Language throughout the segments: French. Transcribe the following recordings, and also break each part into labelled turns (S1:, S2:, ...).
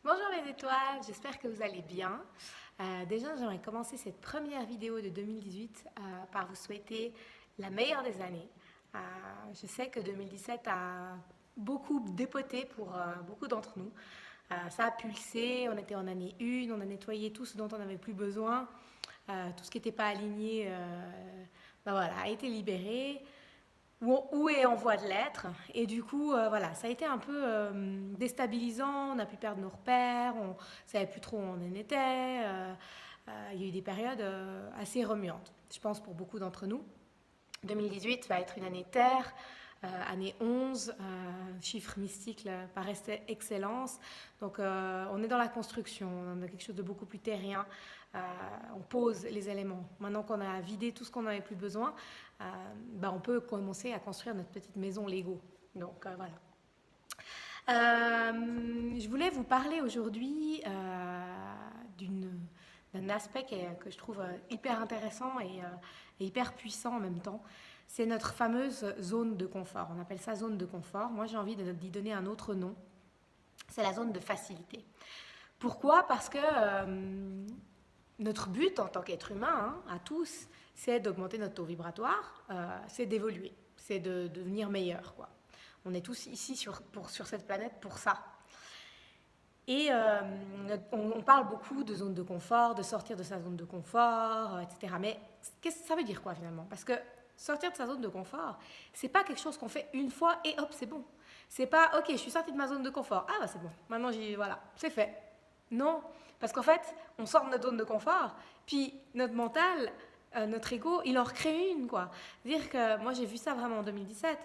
S1: Bonjour les étoiles, j'espère que vous allez bien. Déjà, j'aimerais commencer cette première vidéo de 2018 par vous souhaiter la meilleure des années. Euh, je sais que 2017 a beaucoup dépoté pour beaucoup d'entre nous. Ça a pulsé, on était en année 1, on a nettoyé tout ce dont on n'avait plus besoin. Tout ce qui n'était pas aligné ben voilà, a été libéré ou est en voie de l'être. Et du coup, voilà, ça a été un peu déstabilisant. On a pu perdre nos repères, on ne savait plus trop où on en était. Il y a eu des périodes assez remuantes, je pense, pour beaucoup d'entre nous. 2018 va être une année terre, année 11, chiffre mystique là, par excellence. Donc on est dans la construction, on a quelque chose de beaucoup plus terrien. Euh, on pose les éléments. Maintenant qu'on a vidé tout ce qu'on n'avait plus besoin, ben on peut commencer à construire notre petite maison Lego. Donc voilà. Je voulais vous parler aujourd'hui d'un aspect que je trouve hyper intéressant et hyper puissant en même temps. C'est notre fameuse zone de confort. On appelle ça zone de confort. Moi, j'ai envie d'y donner un autre nom. C'est la zone de facilité. Pourquoi? Parce que notre but en tant qu'être humain, à tous, c'est d'augmenter notre taux vibratoire, c'est d'évoluer, c'est de devenir meilleur, quoi. On est tous ici sur cette planète pour ça. Et on parle beaucoup de zone de confort, de sortir de sa zone de confort, etc. Mais qu'est-ce que ça veut dire quoi finalement? Parce que sortir de sa zone de confort, c'est pas quelque chose qu'on fait une fois et hop, c'est bon. C'est pas ok, je suis sortie de ma zone de confort. Ah bah c'est bon, maintenant voilà, c'est fait. Non, parce qu'en fait, on sort de notre zone de confort, puis notre mental, notre ego, il en recrée une quoi. C'est-à-dire que moi j'ai vu ça vraiment en 2017.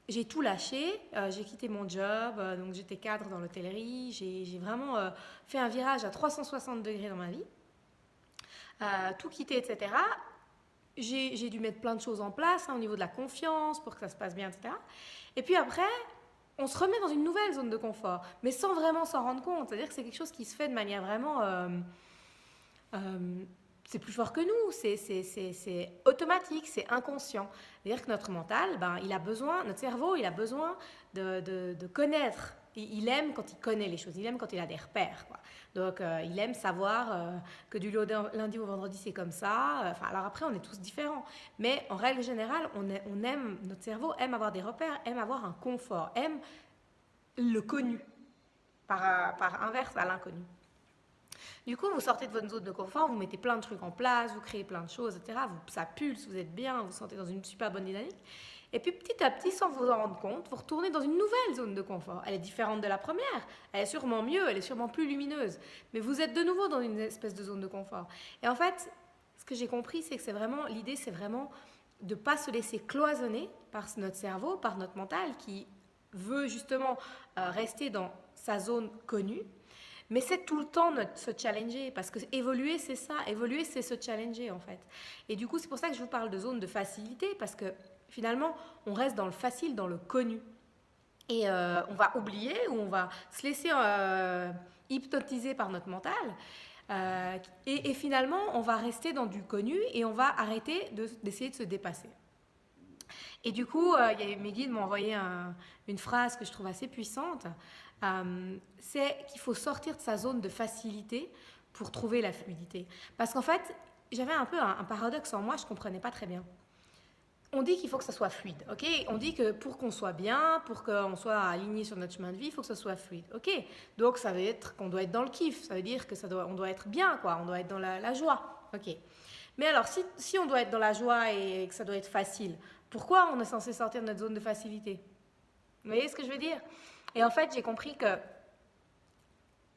S1: J'ai tout lâché, j'ai quitté mon job, donc j'étais cadre dans l'hôtellerie, j'ai vraiment fait un virage à 360 degrés dans ma vie, tout quitté, etc. J'ai dû mettre plein de choses en place au niveau de la confiance pour que ça se passe bien, etc. Et puis après, on se remet dans une nouvelle zone de confort, mais sans vraiment s'en rendre compte. C'est-à-dire que c'est quelque chose qui se fait de manière vraiment euh, c'est plus fort que nous, c'est automatique, c'est inconscient. C'est-à-dire que notre mental, ben, il a besoin, notre cerveau, il a besoin de connaître. Il aime quand il connaît les choses, il aime quand il a des repères, quoi. Donc, il aime savoir que du lundi au vendredi, c'est comme ça. Enfin, alors après, on est tous différents. Mais en règle générale, on aime, notre cerveau aime avoir des repères, aime avoir un confort, aime le connu, par inverse à l'inconnu. Du coup, vous sortez de votre zone de confort, vous mettez plein de trucs en place, vous créez plein de choses, etc. Ça pulse, vous êtes bien, vous sentez dans une super bonne dynamique. Et puis petit à petit, sans vous en rendre compte, vous retournez dans une nouvelle zone de confort. Elle est différente de la première, elle est sûrement mieux, elle est sûrement plus lumineuse. Mais vous êtes de nouveau dans une espèce de zone de confort. Et en fait, ce que j'ai compris, c'est que l'idée, c'est vraiment de ne pas se laisser cloisonner par notre cerveau, par notre mental qui veut justement rester dans sa zone connue, mais c'est tout le temps se challenger, parce que évoluer, c'est ça. Évoluer, c'est se challenger, en fait. Et du coup, c'est pour ça que je vous parle de zone de facilité, parce que finalement, on reste dans le facile, dans le connu. Et on va oublier, ou on va se laisser hypnotiser par notre mental. Et finalement, on va rester dans du connu, et on va arrêter d'essayer de se dépasser. Et du coup, mes guides m'ont envoyé une phrase que je trouve assez puissante. C'est qu'il faut sortir de sa zone de facilité pour trouver la fluidité. Parce qu'en fait, j'avais un peu un paradoxe en moi, je ne comprenais pas très bien. On dit qu'il faut que ça soit fluide, ok? On dit que pour qu'on soit bien, pour qu'on soit aligné sur notre chemin de vie, il faut que ça soit fluide, ok? Donc ça veut être qu'on doit être dans le kiff, ça veut dire que on doit être bien, quoi, on doit être dans la joie, ok? Mais alors, si on doit être dans la joie et que ça doit être facile, pourquoi on est censé sortir de notre zone de facilité? Vous voyez ce que je veux dire? Et en fait, j'ai compris que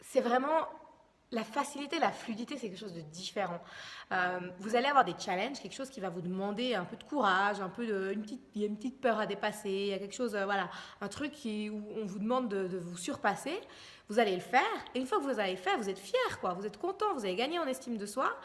S1: c'est vraiment la facilité, la fluidité, c'est quelque chose de différent. Vous allez avoir des challenges, quelque chose qui va vous demander un peu de courage, il y a une petite peur à dépasser, il y a quelque chose, voilà, un truc où on vous demande de vous surpasser. Vous allez le faire, et une fois que vous allez le faire, vous êtes fier, quoi. Vous êtes content, vous avez gagné en estime de soi,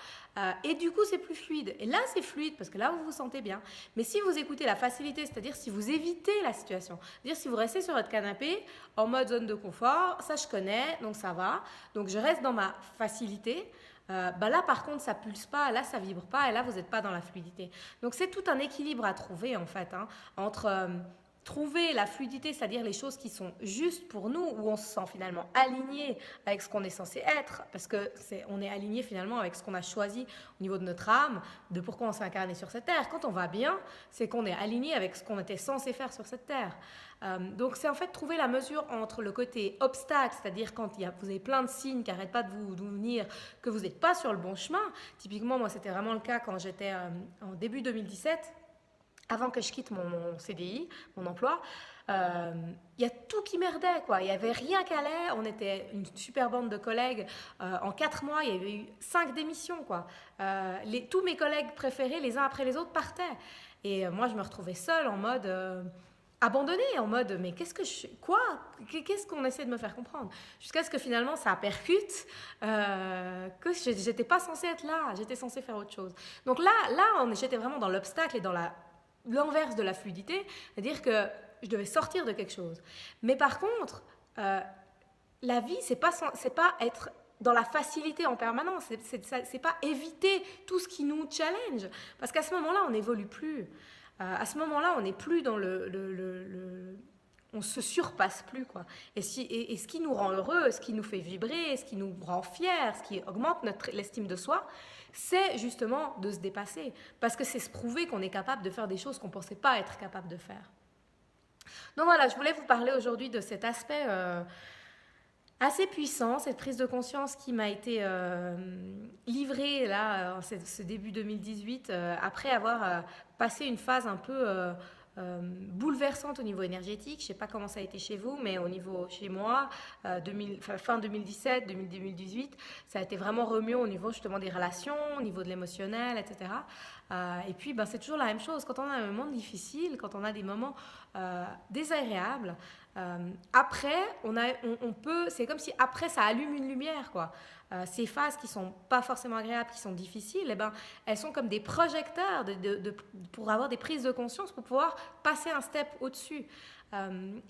S1: et du coup, c'est plus fluide. Et là, c'est fluide parce que là, vous vous sentez bien. Mais si vous écoutez la facilité, c'est-à-dire si vous évitez la situation, c'est-à-dire si vous restez sur votre canapé en mode zone de confort, ça je connais, donc ça va, donc je reste dans ma facilité. Bah là par contre ça pulse pas, là ça vibre pas et là vous n'êtes pas dans la fluidité. Donc c'est tout un équilibre à trouver en fait, hein, entre trouver la fluidité, c'est-à-dire les choses qui sont justes pour nous, où on se sent finalement aligné avec ce qu'on est censé être, parce que on est aligné finalement avec ce qu'on a choisi au niveau de notre âme, de pourquoi on s'est incarné sur cette terre. Quand on va bien, c'est qu'on est aligné avec ce qu'on était censé faire sur cette terre. Donc c'est en fait trouver la mesure entre le côté obstacle, c'est-à-dire quand vous avez plein de signes qui n'arrêtent pas de vous venir, que vous n'êtes pas sur le bon chemin. Typiquement, moi c'était vraiment le cas quand j'étais en début 2017, avant que je quitte mon CDI, mon emploi. Il y a tout qui merdait, quoi. Il n'y avait rien qui allait. On était une super bande de collègues. En 4 mois, il y avait eu 5 démissions, quoi. Tous mes collègues préférés, les uns après les autres, partaient. Et moi, je me retrouvais seule en mode abandonnée, en mode mais qu'est-ce qu'on essaie de me faire comprendre, jusqu'à ce que finalement ça percute que j'étais pas censée être là, j'étais censée faire autre chose. Donc là j'étais vraiment dans l'obstacle et dans l'inverse de la fluidité, c'est-à-dire que je devais sortir de quelque chose. Mais par contre, la vie, c'est pas être dans la facilité en permanence, c'est pas éviter tout ce qui nous challenge, parce qu'à ce moment-là, on n'évolue plus. À ce moment-là, on n'est plus dans on se surpasse plus, quoi. Et ce qui nous rend heureux, ce qui nous fait vibrer, ce qui nous rend fiers, ce qui augmente l'estime de soi, c'est justement de se dépasser. Parce que c'est se prouver qu'on est capable de faire des choses qu'on ne pensait pas être capable de faire. Donc voilà, je voulais vous parler aujourd'hui de cet aspect assez puissant, cette prise de conscience qui m'a été livrée là, en ce début 2018, après avoir passé une phase un peu bouleversante au niveau énergétique. Je ne sais pas comment ça a été chez vous, mais chez moi, fin 2017, 2018, ça a été vraiment remuant au niveau justement des relations, au niveau de l'émotionnel, etc. Et puis, c'est toujours la même chose. Quand on a un moment difficile, quand on a des moments désagréables, après, c'est comme si après ça allume une lumière, quoi. Ces phases qui sont pas forcément agréables, qui sont difficiles, elles sont comme des projecteurs pour avoir des prises de conscience, pour pouvoir passer un step au-dessus.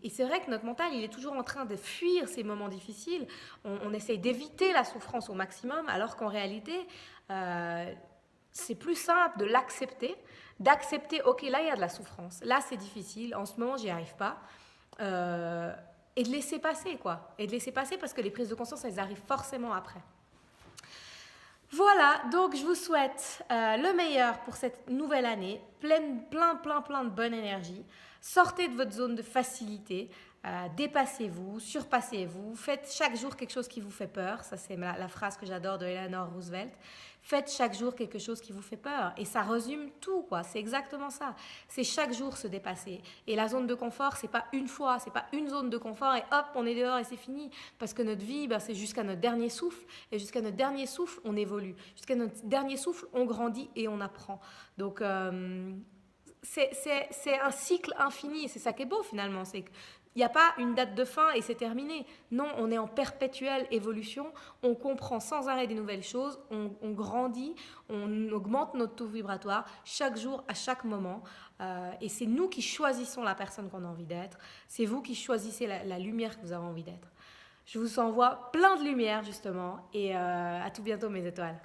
S1: Et c'est vrai que notre mental, il est toujours en train de fuir ces moments difficiles. On essaye d'éviter la souffrance au maximum, alors qu'en réalité, c'est plus simple de l'accepter, d'accepter, ok, là il y a de la souffrance, là c'est difficile, en ce moment j'y arrive pas. Et de laisser passer, quoi. Et de laisser passer parce que les prises de conscience, elles arrivent forcément après. Voilà, donc je vous souhaite le meilleur pour cette nouvelle année, plein de bonne énergie. Sortez de votre zone de facilité, dépassez-vous, surpassez-vous, faites chaque jour quelque chose qui vous fait peur. Ça, c'est la phrase que j'adore de Eleanor Roosevelt. Faites chaque jour quelque chose qui vous fait peur. Et ça résume tout, quoi. C'est exactement ça. C'est chaque jour se dépasser. Et la zone de confort, c'est pas une fois, c'est pas une zone de confort et hop, on est dehors et c'est fini. Parce que notre vie, c'est jusqu'à notre dernier souffle. Et jusqu'à notre dernier souffle, on évolue. Jusqu'à notre dernier souffle, on grandit et on apprend. Donc, c'est un cycle infini. C'est ça qui est beau, finalement. C'est il n'y a pas une date de fin et c'est terminé. Non, on est en perpétuelle évolution, on comprend sans arrêt des nouvelles choses, on grandit, on augmente notre taux vibratoire chaque jour, à chaque moment. Et c'est nous qui choisissons la personne qu'on a envie d'être. C'est vous qui choisissez la lumière que vous avez envie d'être. Je vous envoie plein de lumière, justement, et à tout bientôt, mes étoiles.